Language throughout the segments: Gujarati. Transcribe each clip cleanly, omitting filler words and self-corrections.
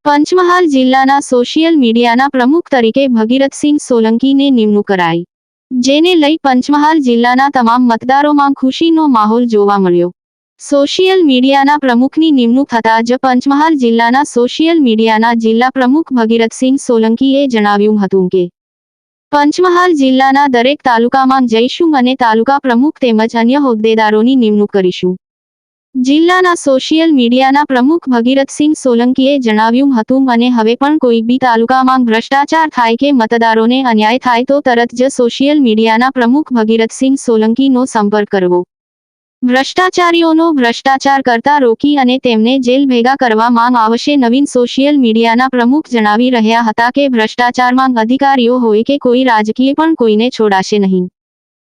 પંચમહાલ જિલ્લાના સોશિયલ મીડિયાના પ્રમુખ તરીકે ભગીરથસિંહ સોલંકીને નિમણૂક કરાઈ, જેને લઈ પંચમહાલ જિલ્લાના તમામ મતદારોમાં ખુશીનો માહોલ જોવા મળ્યો। સોશિયલ મીડિયાના પ્રમુખની નિમણૂક થતાં જ પંચમહાલ જિલ્લાના સોશિયલ મીડિયાના જિલ્લા પ્રમુખ ભગીરથસિંહ સોલંકીએ જણાવ્યું હતું કે પંચમહાલ જિલ્લાના દરેક તાલુકામાં જઈશું અને તાલુકા પ્રમુખ તેમજ અન્ય હોદ્દેદારોની નિમણૂક કરીશું। જિલ્લાના સોશિયલ મીડિયાના પ્રમુખ ભગીરથસિંહ સોલંકીએ જણાવ્યું હતું અને હવે પણ કોઈ બી તાલુકામાં ભ્રષ્ટાચાર થાય કે મતદારોને અન્યાય થાય તો તરત જ સોશિયલ મીડિયાના પ્રમુખ ભગીરથસિંહ સોલંકીનો સંપર્ક કરવો। ભ્રષ્ટાચારીઓનો ભ્રષ્ટાચાર કરતા રોકી અને તેમને જેલ ભેગા કરવામાં આવશે। નવીન સોશિયલ મીડિયાના પ્રમુખ જણાવી રહ્યા હતા કે ભ્રષ્ટાચારમાં અધિકારીઓ હોય કે કોઈ રાજકીય પણ કોઈને છોડાશે નહીં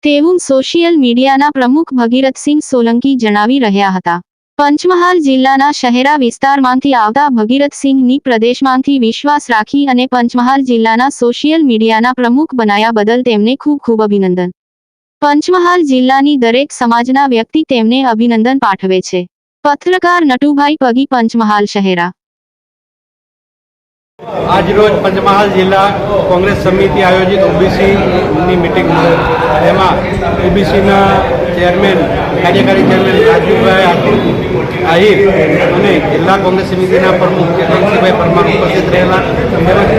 તેવું સોશિયલ મીડિયાના પ્રમુખ ભગીરથસિંહ સોલંકી જણાવી રહ્યા હતા। પંચમહાલ જિલ્લાના શહેરા વિસ્તારમાંથી આવતા ભગીરથસિંહની પ્રદેશમાંથી વિશ્વાસ રાખી અને પંચમહાલ જિલ્લાના સોશિયલ મીડિયાના પ્રમુખ બનાયા બદલ તેમને ખૂબ ખૂબ અભિનંદન। પંચમહાલ જિલ્લાની દરેક સમાજના વ્યક્તિ તેમને અભિનંદન પાઠવે છે। પત્રકાર નટુભાઈ પગી, પંચમહાલ શહેરા। आज रोज पंचमहाल जिला कांग्रेस समिति आयोजित ओबीसी मीटिंग ओबीसी चेरमेन कार्यकारी चेरमेन राजीवभाई आहिर और जिला कांग्रेस समिति प्रमुख चेतनसिंहभाई परमार उपस्थित रहेला।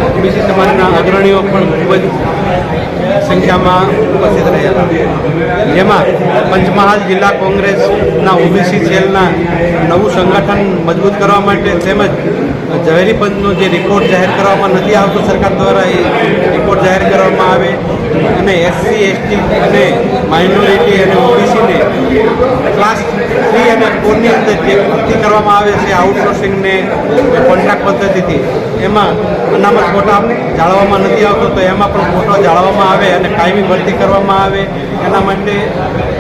ओबीसी समाज अग्रणीओ खूब संख्या में उपस्थित रहेला, जेमा पंचमहाल जिला कांग्रेस ओबीसी सेल नवुं संगठन मजबूत करवा माटे तेमज ઝવેરી પંચનો જે રિપોર્ટ જાહેર કરવામાં નથી આવતો સરકાર દ્વારા એ રિપોર્ટ જાહેર કરવામાં આવે અને એસસી એસટી અને માઇનોરિટી અને ઓબીસીને ક્લાસ 3 અને 4 ની અંદર જે ભરતી કરવામાં આવે છે આઉટસોર્સિંગને કોન્ટ્રાક્ટ પદ્ધતિથી એમાં અનામત કોટા જાળવવામાં નથી આવતો તો એમાં પણ કોટા જાળવવામાં આવે અને કાયમી ભરતી કરવામાં આવે એના માટે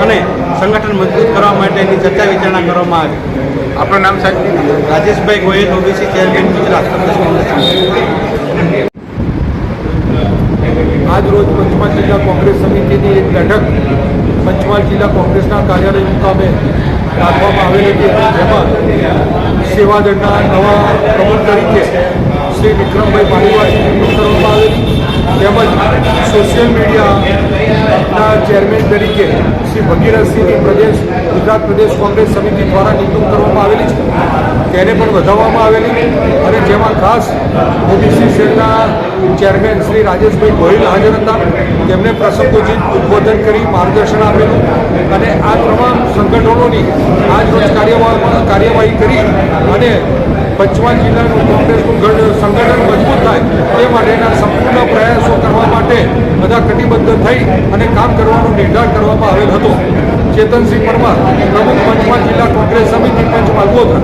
અને સંગઠન મજબૂત કરવા માટેની ચર્ચા વિચારણા કરવામાં આવી। आपका नाम साहब? राजेश भाई गोयल, ओबीसी चेयरमैन गुजरात प्रदेश कांग्रेस। आज रोज पंचमहाल जिला कांग्रेस समिति की एक बैठक पंचमहाल जिला कांग्रेस कार्यालय मुकामे રાખવામાં આવેલી હતી, જેમાં સેવાદળના નવા પ્રમુખ તરીકે શ્રી વિક્રમભાઈ પાલીવાલની નિમણૂક કરવામાં આવેલી તેમજ સોશિયલ મીડિયાના ચેરમેન તરીકે શ્રી ભગીરથસિંહની ગુજરાત પ્રદેશ કોંગ્રેસ સમિતિ દ્વારા નિમણૂક કરવામાં આવેલી છે તેને પણ વધારવામાં આવેલી અને જેમાં ખાસ ઓબીસી સેલના ચેરમેન શ્રી રાજેશભાઈ ગોહિલ હાજર હતા। તેમણે પ્રસંગોચિત ઉદ્બોધન કરી માર્ગદર્શન આપેલું અને આ તમામ સંગઠનોની આજ રોજ કાર્યવાહી કરી અને પંચમહાલ જિલ્લાનું કોંગ્રેસનું સંગઠન મજબૂત થાય તે માટેના સંપૂર્ણ પ્રયાસો કરવા માટે બધા કટિબદ્ધ થઈ અને કામ કરવાનો નિર્ધાર કરવામાં આવેલ હતો। ચેતનસિંહ પરમાર, પ્રમુખ પંચમહાલ જિલ્લા કોંગ્રેસ સમિતિ, પંચમહાલ ગોધરા।